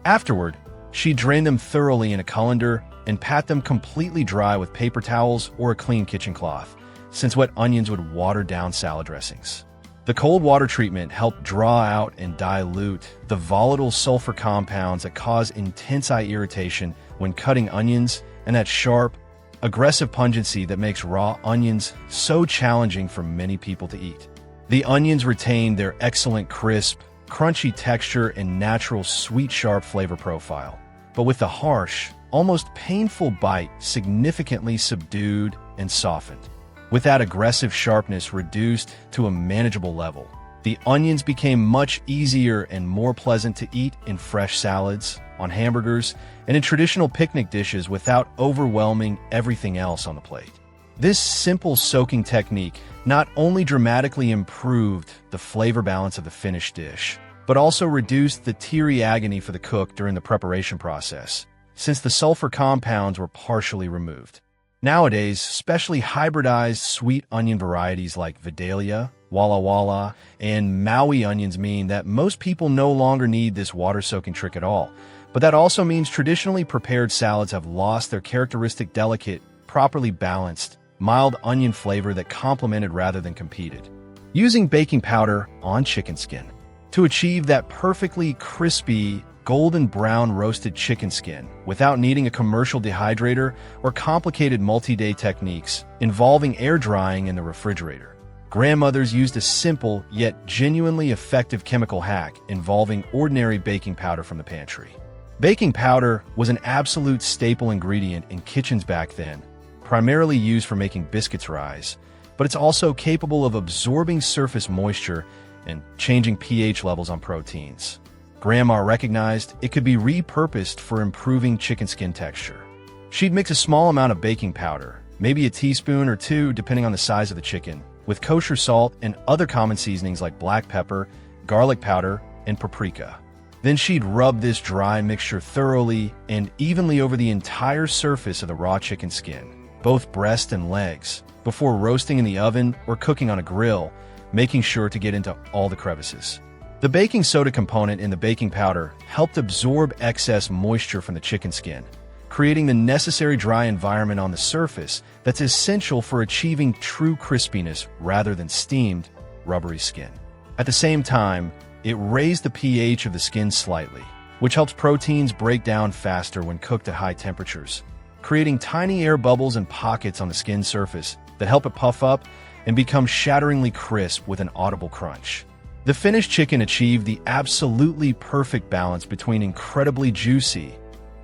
Speaker 1: Afterward, she'd drain them thoroughly in a colander and pat them completely dry with paper towels or a clean kitchen cloth, since wet onions would water down salad dressings. The cold water treatment helped draw out and dilute the volatile sulfur compounds that cause intense eye irritation when cutting onions, and that sharp, aggressive pungency that makes raw onions so challenging for many people to eat. The onions retain their excellent crisp, crunchy texture and natural sweet, sharp flavor profile, but with the harsh, almost painful bite significantly subdued and softened. With that aggressive sharpness reduced to a manageable level, the onions became much easier and more pleasant to eat in fresh salads, on hamburgers, and in traditional picnic dishes without overwhelming everything else on the plate. This simple soaking technique not only dramatically improved the flavor balance of the finished dish, but also reduced the teary agony for the cook during the preparation process, since the sulfur compounds were partially removed. Nowadays, specially hybridized sweet onion varieties like Vidalia, Walla Walla, and Maui onions mean that most people no longer need this water-soaking trick at all. But that also means traditionally prepared salads have lost their characteristic delicate, properly balanced, mild onion flavor that complemented rather than competed. Using baking powder on chicken skin. To achieve that perfectly crispy, golden brown roasted chicken skin without needing a commercial dehydrator or complicated multi-day techniques involving air drying in the refrigerator, grandmothers used a simple yet genuinely effective chemical hack involving ordinary baking powder from the pantry. Baking powder was an absolute staple ingredient in kitchens back then, primarily used for making biscuits rise, but it's also capable of absorbing surface moisture and changing pH levels on proteins. Grandma recognized it could be repurposed for improving chicken skin texture. She'd mix a small amount of baking powder, maybe a teaspoon or two depending on the size of the chicken, with kosher salt and other common seasonings like black pepper, garlic powder, and paprika. Then she'd rub this dry mixture thoroughly and evenly over the entire surface of the raw chicken skin, both breast and legs, before roasting in the oven or cooking on a grill, making sure to get into all the crevices. The baking soda component in the baking powder helped absorb excess moisture from the chicken skin, creating the necessary dry environment on the surface that's essential for achieving true crispiness rather than steamed, rubbery skin. At the same time, it raised the pH of the skin slightly, which helps proteins break down faster when cooked at high temperatures, creating tiny air bubbles and pockets on the skin surface that help it puff up and become shatteringly crisp with an audible crunch. The finished chicken achieved the absolutely perfect balance between incredibly juicy,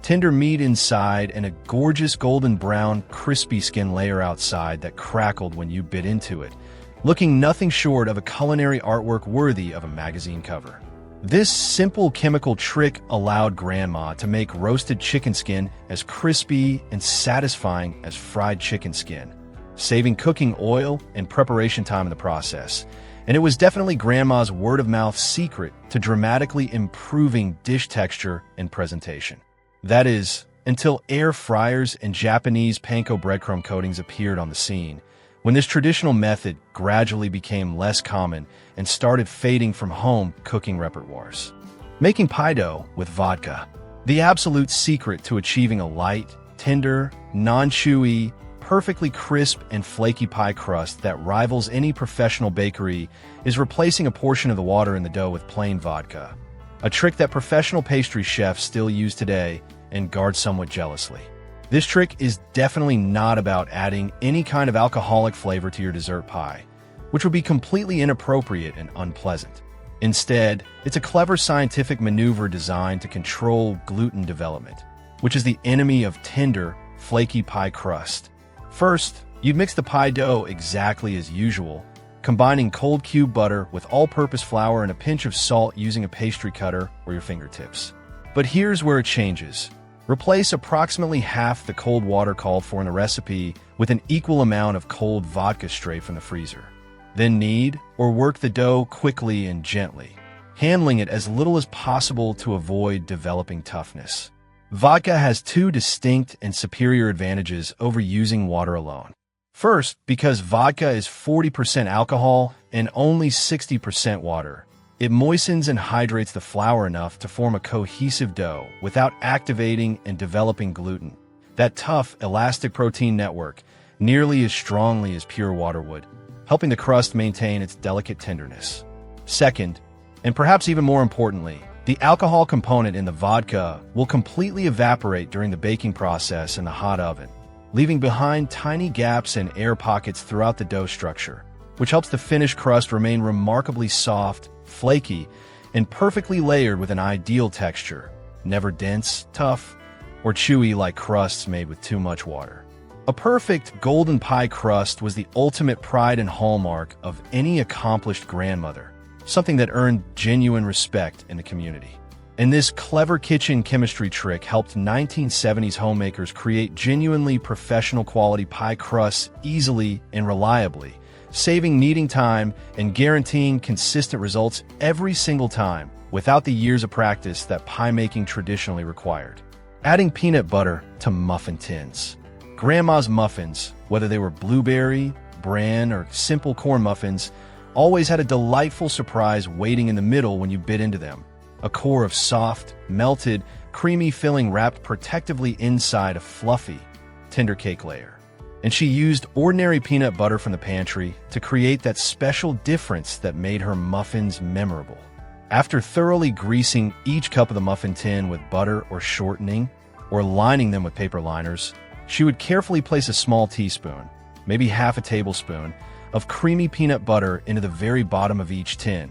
Speaker 1: tender meat inside and a gorgeous golden brown, crispy skin layer outside that crackled when you bit into it, looking nothing short of a culinary artwork worthy of a magazine cover. This simple chemical trick allowed Grandma to make roasted chicken skin as crispy and satisfying as fried chicken skin, saving cooking oil and preparation time in the process. And it was definitely Grandma's word-of-mouth secret to dramatically improving dish texture and presentation. That is, until air fryers and Japanese panko breadcrumb coatings appeared on the scene, when this traditional method gradually became less common and started fading from home cooking repertoires. Making pie dough with vodka. The absolute secret to achieving a light, tender, non-chewy, perfectly crisp and flaky pie crust that rivals any professional bakery is replacing a portion of the water in the dough with plain vodka, a trick that professional pastry chefs still use today and guard somewhat jealously. This trick is definitely not about adding any kind of alcoholic flavor to your dessert pie, which would be completely inappropriate and unpleasant. Instead, it's a clever scientific maneuver designed to control gluten development, which is the enemy of tender, flaky pie crust. First, you'd mix the pie dough exactly as usual, combining cold cube butter with all-purpose flour and a pinch of salt using a pastry cutter or your fingertips. But here's where it changes. Replace approximately half the cold water called for in the recipe with an equal amount of cold vodka straight from the freezer. Then knead or work the dough quickly and gently, handling it as little as possible to avoid developing toughness. Vodka has two distinct and superior advantages over using water alone. First, because vodka is 40% alcohol and only 60% water, it moistens and hydrates the flour enough to form a cohesive dough without activating and developing gluten, that tough, elastic protein network, nearly as strongly as pure water would, helping the crust maintain its delicate tenderness. Second, and perhaps even more importantly, the alcohol component in the vodka will completely evaporate during the baking process in the hot oven, leaving behind tiny gaps and air pockets throughout the dough structure, which helps the finished crust remain remarkably soft, flaky, and perfectly layered with an ideal texture, never dense, tough, or chewy like crusts made with too much water. A perfect golden pie crust was the ultimate pride and hallmark of any accomplished grandmother, something that earned genuine respect in the community. And this clever kitchen chemistry trick helped 1970s homemakers create genuinely professional quality pie crusts easily and reliably, saving kneading time and guaranteeing consistent results every single time without the years of practice that pie making traditionally required. Adding peanut butter to muffin tins. Grandma's muffins, whether they were blueberry, bran, or simple corn muffins, always had a delightful surprise waiting in the middle when you bit into them. A core of soft, melted, creamy filling wrapped protectively inside a fluffy, tender cake layer. And she used ordinary peanut butter from the pantry to create that special difference that made her muffins memorable. After thoroughly greasing each cup of the muffin tin with butter or shortening, or lining them with paper liners, she would carefully place a small teaspoon, maybe half a tablespoon, of creamy peanut butter into the very bottom of each tin,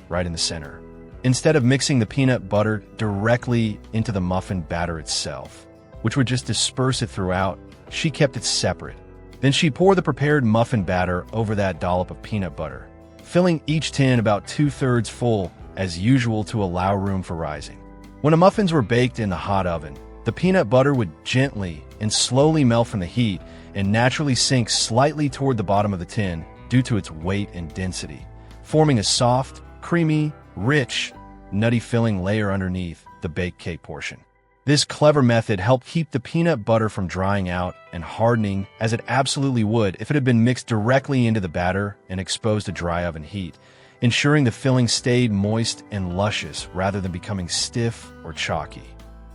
Speaker 1: right in the center. Instead of mixing the peanut butter directly into the muffin batter itself, which would just disperse it throughout, she kept it separate. Then she poured the prepared muffin batter over that dollop of peanut butter, filling each tin about 2/3 full, as usual to allow room for rising. When the muffins were baked in the hot oven, the peanut butter would gently and slowly melt from the heat and naturally sink slightly toward the bottom of the tin due to its weight and density, forming a soft, creamy, rich, nutty filling layer underneath the baked cake portion. This clever method helped keep the peanut butter from drying out and hardening as it absolutely would if it had been mixed directly into the batter and exposed to dry oven heat, ensuring the filling stayed moist and luscious rather than becoming stiff or chalky.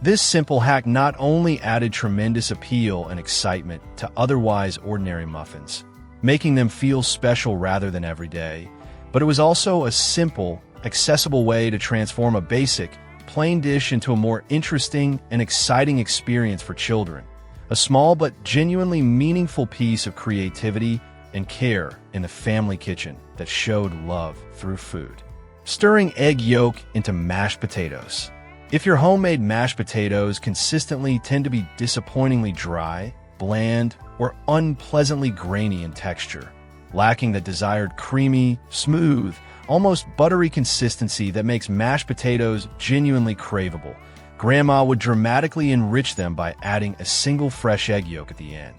Speaker 1: This simple hack not only added tremendous appeal and excitement to otherwise ordinary muffins, making them feel special rather than everyday, but it was also a simple, accessible way to transform a basic, plain dish into a more interesting and exciting experience for children, a small but genuinely meaningful piece of creativity and care in the family kitchen that showed love through food. Stirring egg yolk into mashed potatoes. If your homemade mashed potatoes consistently tend to be disappointingly dry, bland, or unpleasantly grainy in texture, lacking the desired creamy, smooth, almost buttery consistency that makes mashed potatoes genuinely craveable, Grandma would dramatically enrich them by adding a single fresh egg yolk at the end.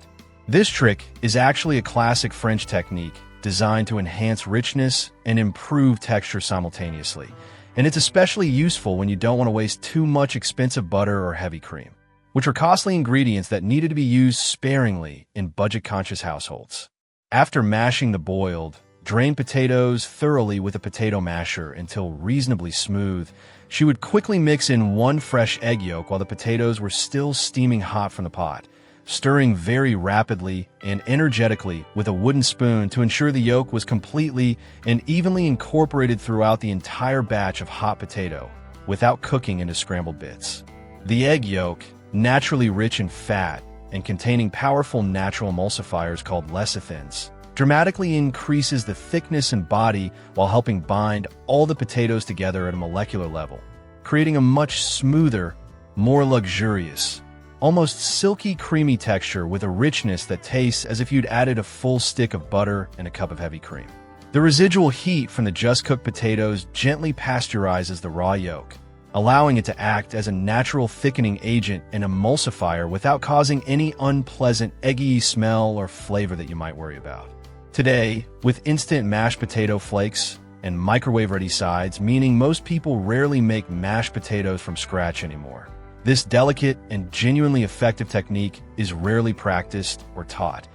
Speaker 1: This trick is actually a classic French technique designed to enhance richness and improve texture simultaneously, and it's especially useful when you don't want to waste too much expensive butter or heavy cream, which are costly ingredients that needed to be used sparingly in budget-conscious households. After mashing the boiled, drain potatoes thoroughly with a potato masher until reasonably smooth, she would quickly mix in 1 fresh egg yolk while the potatoes were still steaming hot from the pot, stirring very rapidly and energetically with a wooden spoon to ensure the yolk was completely and evenly incorporated throughout the entire batch of hot potato, without cooking into scrambled bits. The egg yolk, naturally rich in fat and containing powerful natural emulsifiers called lecithins, dramatically increases the thickness and body while helping bind all the potatoes together at a molecular level, creating a much smoother, more luxurious, almost silky creamy texture with a richness that tastes as if you'd added a full stick of butter and a cup of heavy cream. The residual heat from the just-cooked potatoes gently pasteurizes the raw yolk, allowing it to act as a natural thickening agent and emulsifier without causing any unpleasant eggy smell or flavor that you might worry about. Today, with instant mashed potato flakes and microwave-ready sides, meaning most people rarely make mashed potatoes from scratch anymore, this delicate and genuinely effective technique is rarely practiced or taught,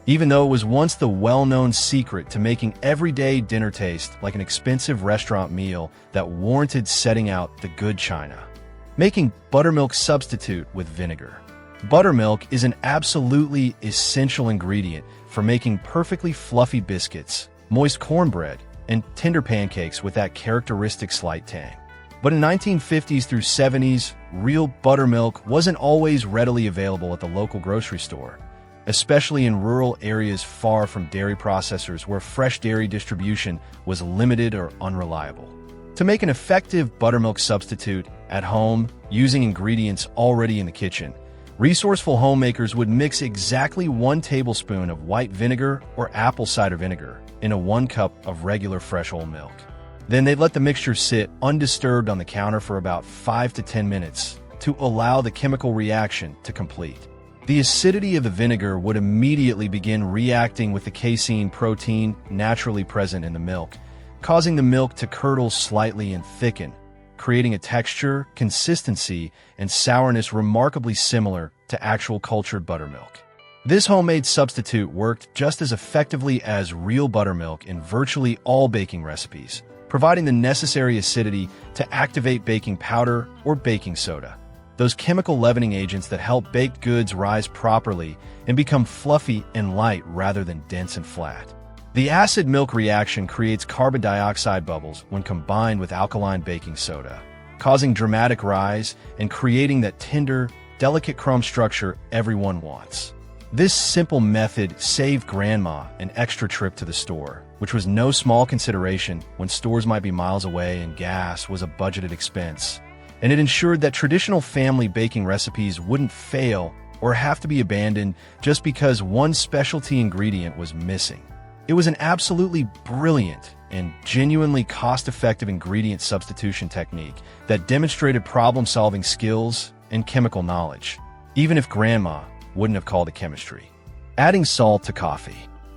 Speaker 1: even though it was once the well-known secret to making everyday dinner taste like an expensive restaurant meal that warranted setting out the good china. Making buttermilk substitute with vinegar. Buttermilk is an absolutely essential ingredient for making perfectly fluffy biscuits, moist cornbread, and tender pancakes with that characteristic slight tang. But in 1950s through 70s, real buttermilk wasn't always readily available at the local grocery store, especially in rural areas far from dairy processors where fresh dairy distribution was limited or unreliable. To make an effective buttermilk substitute at home using ingredients already in the kitchen, resourceful homemakers would mix exactly 1 tablespoon of white vinegar or apple cider vinegar in a 1 cup of regular fresh whole milk. Then they'd let the mixture sit undisturbed on the counter for about 5 to 10 minutes to allow the chemical reaction to complete. The acidity of the vinegar would immediately begin reacting with the casein protein naturally present in the milk, causing the milk to curdle slightly and thicken, creating a texture, consistency, and sourness remarkably similar to actual cultured buttermilk. This homemade substitute worked just as effectively as real buttermilk in virtually all baking recipes, providing the necessary acidity to activate baking powder or baking soda, those chemical leavening agents that help baked goods rise properly and become fluffy and light rather than dense and flat. The acid-milk reaction creates carbon dioxide bubbles when combined with alkaline baking soda, causing dramatic rise and creating that tender, delicate crumb structure everyone wants. This simple method saved Grandma an extra trip to the store, which was no small consideration when stores might be miles away and gas was a budgeted expense, and it ensured that traditional family baking recipes wouldn't fail or have to be abandoned just because one specialty ingredient was missing. It was an absolutely brilliant and genuinely cost-effective ingredient substitution technique that demonstrated problem-solving skills and chemical knowledge, even if Grandma wouldn't have called it chemistry. Adding salt to coffee.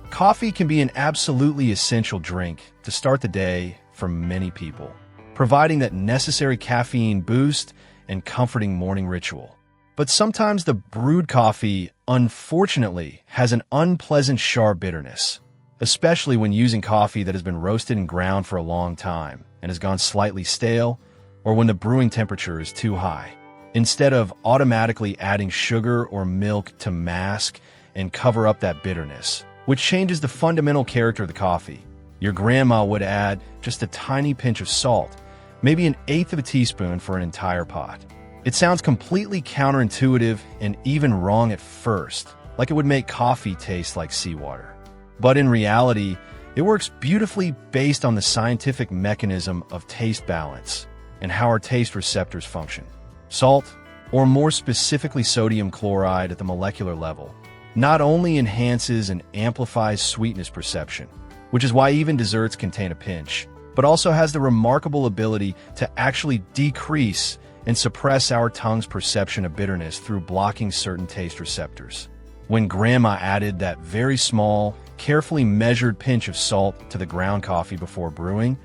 Speaker 1: Coffee can be an absolutely essential drink to start the day for many people, providing that necessary caffeine boost and comforting morning ritual. But sometimes the brewed coffee, unfortunately, has an unpleasant sharp bitterness, especially when using coffee that has been roasted and ground for a long time and has gone slightly stale, or when the brewing temperature is too high. Instead of automatically adding sugar or milk to mask and cover up that bitterness, which changes the fundamental character of the coffee, your grandma would add just a tiny pinch of salt, maybe 1/8 of a teaspoon for an entire pot. It sounds completely counterintuitive and even wrong at first, like it would make coffee taste like seawater. But in reality, it works beautifully based on the scientific mechanism of taste balance and how our taste receptors function. Salt, or more specifically sodium chloride at the molecular level, not only enhances and amplifies sweetness perception, which is why even desserts contain a pinch, but also has the remarkable ability to actually decrease and suppress our tongue's perception of bitterness through blocking certain taste receptors. when Grandma added that very small, carefully measured pinch of salt to the ground coffee before brewing,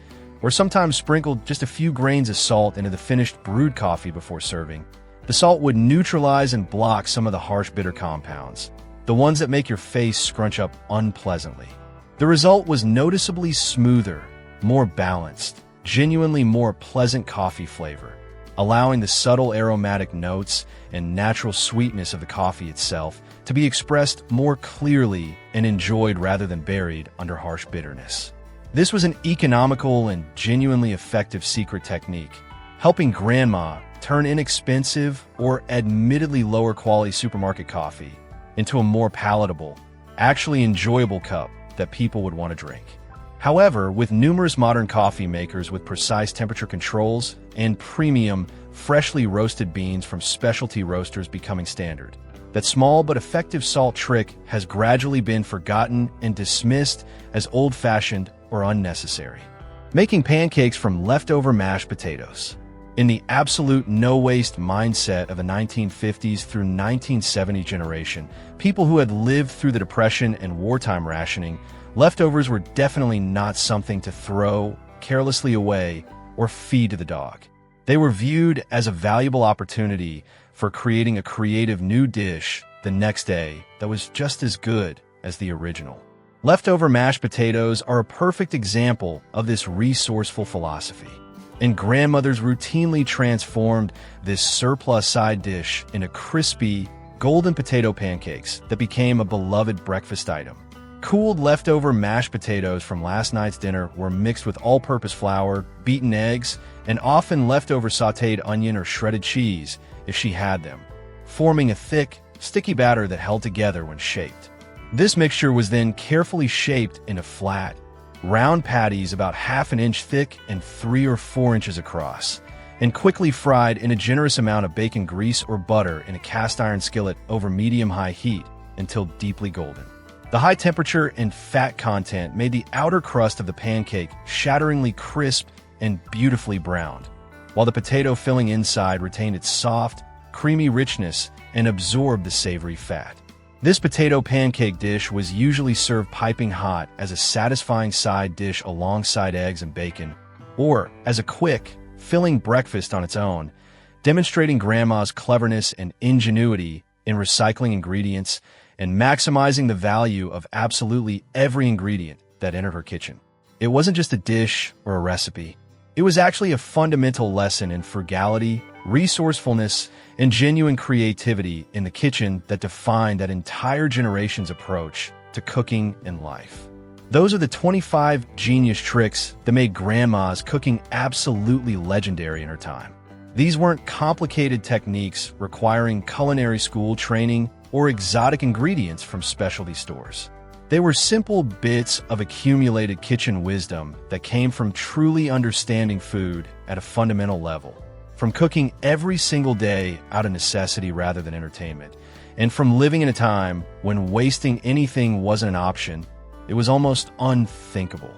Speaker 1: or sometimes sprinkled just a few grains of salt into the finished brewed coffee before serving. The salt would neutralize and block some of the harsh bitter compounds, the ones that make your face scrunch up unpleasantly. The result was noticeably smoother, more balanced, genuinely more pleasant coffee flavor, allowing the subtle aromatic notes and natural sweetness of the coffee itself to be expressed more clearly and enjoyed rather than buried under harsh bitterness. This was an economical and genuinely effective secret technique, helping Grandma turn inexpensive or admittedly lower quality supermarket coffee into a more palatable, actually enjoyable cup that people would want to drink. However, with numerous modern coffee makers with precise temperature controls and premium, freshly roasted beans from specialty roasters becoming standard, that small but effective salt trick has gradually been forgotten and dismissed as old-fashioned or unnecessary. Making pancakes from leftover mashed potatoes. In the absolute no-waste mindset of the 1950s through 1970 generation, people who had lived through the Depression and wartime rationing, leftovers were definitely not something to throw carelessly away or feed to the dog. They were viewed as a valuable opportunity for creating a creative new dish the next day that was just as good as the original. Leftover mashed potatoes are a perfect example of this resourceful philosophy, and grandmothers routinely transformed this surplus side dish into crispy, golden potato pancakes that became a beloved breakfast item. Cooled leftover mashed potatoes from last night's dinner were mixed with all-purpose flour, beaten eggs, and often leftover sautéed onion or shredded cheese if she had them, forming a thick, sticky batter that held together when shaped. This mixture was then carefully shaped into flat, round patties about half an inch thick and 3 or 4 inches across, and quickly fried in a generous amount of bacon grease or butter in a cast iron skillet over medium-high heat until deeply golden. The high temperature and fat content made the outer crust of the pancake shatteringly crisp and beautifully browned, while the potato filling inside retained its soft, creamy richness and absorbed the savory fat. This potato pancake dish was usually served piping hot as a satisfying side dish alongside eggs and bacon, or as a quick, filling breakfast on its own, demonstrating Grandma's cleverness and ingenuity in recycling ingredients and maximizing the value of absolutely every ingredient that entered her kitchen. It wasn't just a dish or a recipe. It was actually a fundamental lesson in frugality, resourcefulness, and genuine creativity in the kitchen that defined that entire generation's approach to cooking and life. Those are the 25 genius tricks that made Grandma's cooking absolutely legendary in her time. These weren't complicated techniques requiring culinary school training or exotic ingredients from specialty stores. They were simple bits of accumulated kitchen wisdom that came from truly understanding food at a fundamental level, from cooking every single day out of necessity rather than entertainment, and from living in a time when wasting anything wasn't an option. It was almost unthinkable.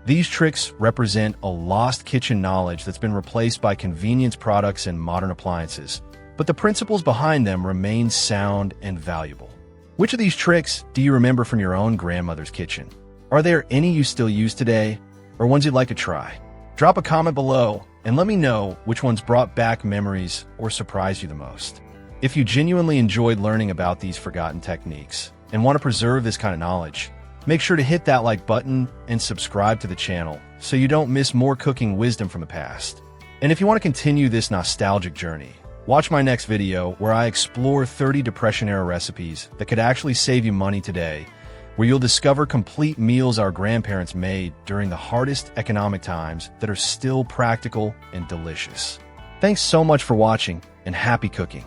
Speaker 1: These tricks represent a lost kitchen knowledge that's been replaced by convenience products and modern appliances, but the principles behind them remain sound and valuable. Which of these tricks do you remember from your own grandmother's kitchen? Are there any you still use today, or ones you'd like to try? Drop a comment below and let me know which ones brought back memories or surprised you the most. If you genuinely enjoyed learning about these forgotten techniques and want to preserve this kind of knowledge, make sure to hit that like button and subscribe to the channel so you don't miss more cooking wisdom from the past. And if you want to continue this nostalgic journey, watch my next video where I explore 30 Depression-era recipes that could actually save you money today, where you'll discover complete meals our grandparents made during the hardest economic times that are still practical and delicious. Thanks so much for watching, and happy cooking!